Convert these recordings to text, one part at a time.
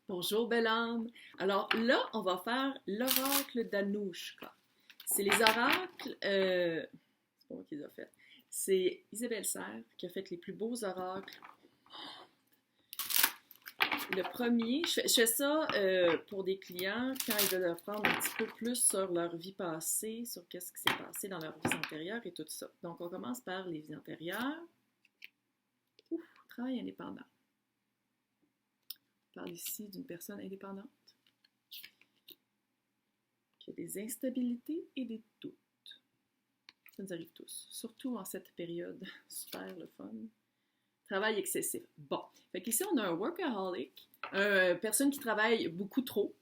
Bonjour, belle âme. Alors là, on va faire l'oracle d'Anouchka. C'est les oracles, c'est pas moi qui les ai fait. C'est Isabelle Serre qui a fait les plus beaux oracles. Le premier, je fais ça pour des clients quand ils veulent apprendre un petit peu plus sur leur vie passée, sur qu'est-ce qui s'est passé dans leur vie antérieure et tout ça. Donc, on commence par les vies antérieures. Ouf, travail indépendant. On parle ici d'une personne indépendante qui a des instabilités et des doutes. Ça nous arrive tous, surtout en cette période super le fun. Travail excessif. Bon, fait qu'ici on a un workaholic, une personne qui travaille beaucoup trop,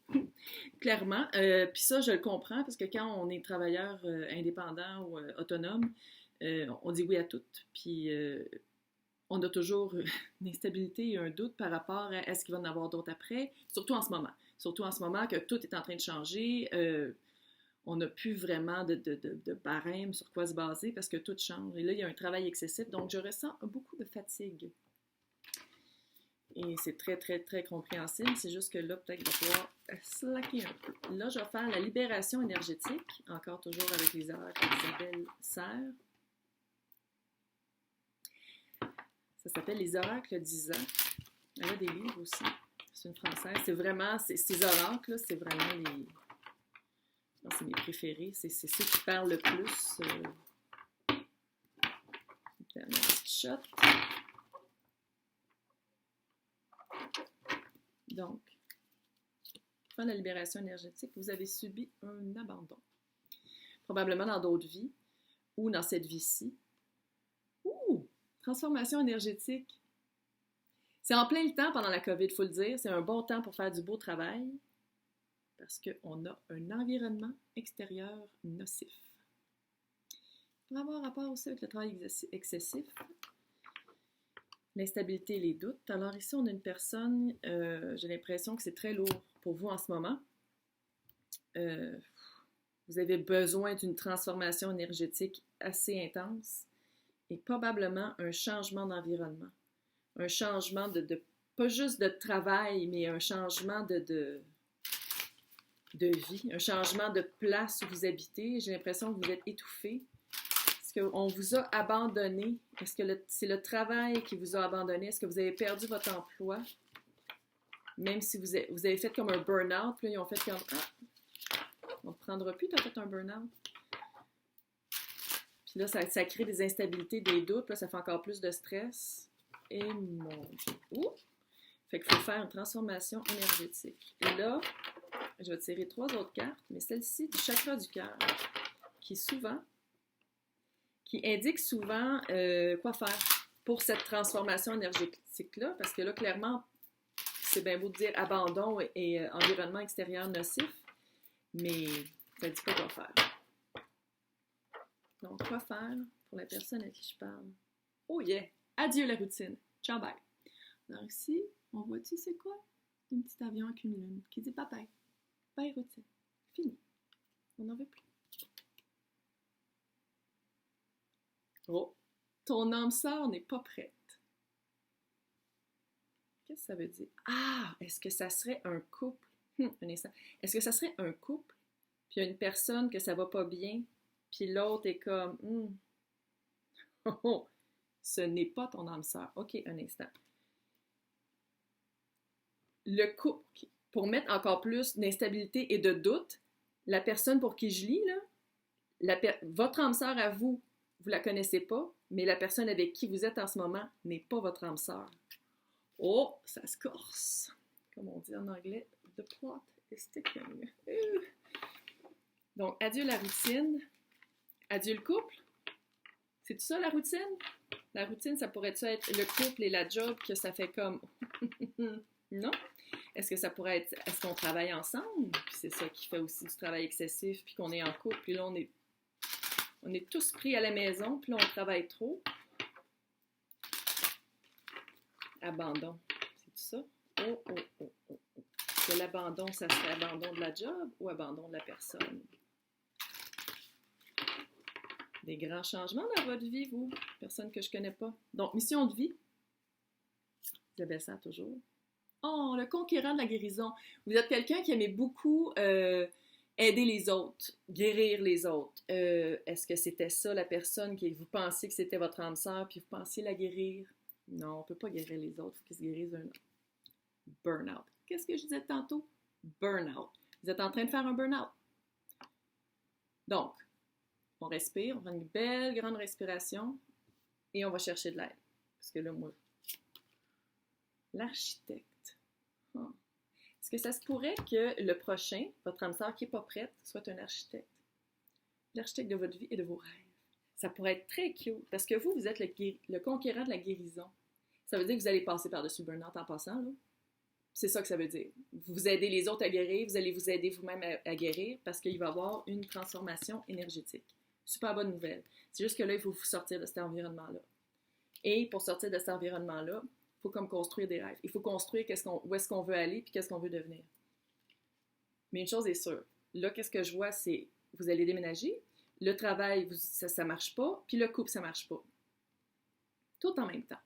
clairement. Puis ça, je le comprends parce que quand on est travailleur indépendant ou autonome, on dit oui à tout. Puis on a toujours une instabilité et un doute par rapport à est-ce qu'il va en avoir d'autres après, surtout en ce moment. Surtout en ce moment que tout est en train de changer. On n'a plus vraiment de barème sur quoi se baser parce que tout change. Et là, il y a un travail excessif, donc je ressens beaucoup de fatigue. Et c'est très, très, très compréhensible. C'est juste que là, peut-être qu'il va falloir slacker un peu. Là, je vais faire la libération énergétique, encore toujours avec les oracles d'Isabelle Serre. Ça s'appelle les oracles d'10 ans. Elle a des livres aussi. C'est une française. C'est vraiment, ces oracles-là, c'est vraiment les... C'est mes préférés. C'est ceux qui parlent le plus. Un petit shot. Donc, pour la libération énergétique, vous avez subi un abandon. Probablement dans d'autres vies ou dans cette vie-ci. Ouh! Transformation énergétique. C'est en plein le temps pendant la COVID, il faut le dire. C'est un bon temps pour faire du beau travail parce qu'on a un environnement extérieur nocif. Pour avoir rapport aussi avec le travail excessif, l'instabilité et les doutes. Alors ici, on a une personne, j'ai l'impression que c'est très lourd pour vous en ce moment. Vous avez besoin d'une transformation énergétique assez intense et probablement un changement d'environnement. Un changement pas juste de travail, mais un changement de vie, un changement de place où vous habitez. J'ai l'impression que vous êtes étouffé. Est-ce qu'on vous a abandonné? Est-ce que c'est le travail qui vous a abandonné? Est-ce que vous avez perdu votre emploi? Même si vous avez fait comme un burn-out, puis là, ils ont fait comme « Ah, on ne te prendra plus, tu as fait un burn-out. » Puis là, ça crée des instabilités, des doutes, puis là, ça fait encore plus de stress. Et mon Dieu! Ouh! Fait qu'il faut faire une transformation énergétique. Et là, je vais tirer 3 autres cartes, mais celle-ci du chakra du cœur, qui indique souvent quoi faire pour cette transformation énergétique-là, parce que là, clairement, c'est bien beau de dire abandon et environnement extérieur nocif, mais ça ne dit pas quoi faire. Donc, quoi faire pour la personne à qui je parle? Oh yeah! Adieu la routine. Ciao, bye. Alors ici, on voit-tu c'est quoi? Un petit avion avec une lune qui dit bye-bye. Bye routine. Fini. On n'en veut plus. Oh! Ton âme sœur n'est pas prête. Qu'est-ce que ça veut dire? Ah! Est-ce que ça serait un couple? Un instant. Est-ce que ça serait un couple? Puis il y a une personne que ça va pas bien, puis l'autre est comme oh, oh, ce n'est pas ton âme sœur. OK, un instant. Le couple, pour mettre encore plus d'instabilité et de doute, la personne pour qui je lis, là, votre âme sœur à vous, vous la connaissez pas, mais la personne avec qui vous êtes en ce moment n'est pas votre âme sœur. Oh, ça se corse. Comme on dit en anglais, the plot is sticking. Donc, adieu la routine. Adieu le couple. C'est tout ça la routine? La routine, ça pourrait-tu être le couple et la job que ça fait comme non? Est-ce que ça pourrait être, est-ce qu'on travaille ensemble? Puis c'est ça qui fait aussi du travail excessif, puis qu'on est en couple, puis là on est tous pris à la maison, puis là on travaille trop. Abandon, c'est tout ça? Oh. Est-ce que l'abandon, ça serait abandon de la job ou abandon de la personne? Des grands changements dans votre vie, vous, personne que je connais pas. Donc, mission de vie. Isabelle Serre, toujours. Oh, le conquérant de la guérison. Vous êtes quelqu'un qui aimait beaucoup aider les autres, guérir les autres. Est-ce que c'était ça la personne que vous pensiez que c'était votre âme sœur, puis vous pensiez la guérir? Non, on ne peut pas guérir les autres, il faut qu'ils se guérissent eux-mêmes. Burn-out. Qu'est-ce que je disais tantôt? Burn-out. Vous êtes en train de faire un burn-out. Donc, on respire, on prend une belle grande respiration et on va chercher de l'aide. Parce que là, moi, l'architecte. Oh. Est-ce que ça se pourrait que le prochain, votre âme sœur qui n'est pas prête, soit un architecte? L'architecte de votre vie et de vos rêves. Ça pourrait être très cute parce que vous êtes le conquérant de la guérison. Ça veut dire que vous allez passer par-dessus le burn-out en passant, là. C'est ça que ça veut dire. Vous aidez les autres à guérir, vous allez vous aider vous-même à guérir parce qu'il va y avoir une transformation énergétique. Super bonne nouvelle. C'est juste que là, il faut vous sortir de cet environnement-là. Et pour sortir de cet environnement-là, il faut comme construire des rêves. Il faut construire où est-ce qu'on veut aller puis qu'est-ce qu'on veut devenir. Mais une chose est sûre. Là, qu'est-ce que je vois, c'est vous allez déménager, le travail, ça ne marche pas, puis le couple, ça ne marche pas. Tout en même temps.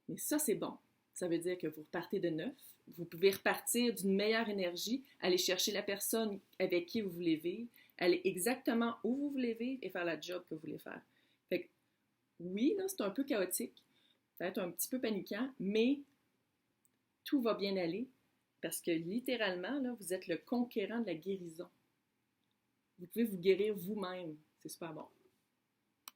Mais ça, c'est bon. Ça veut dire que vous repartez de neuf. Vous pouvez repartir d'une meilleure énergie, aller chercher la personne avec qui vous voulez vivre, aller exactement où vous voulez vivre et faire la job que vous voulez faire. Fait que, oui, là, c'est un peu chaotique, peut-être un petit peu paniquant, mais tout va bien aller parce que littéralement, là, vous êtes le conquérant de la guérison. Vous pouvez vous guérir vous-même. C'est super bon.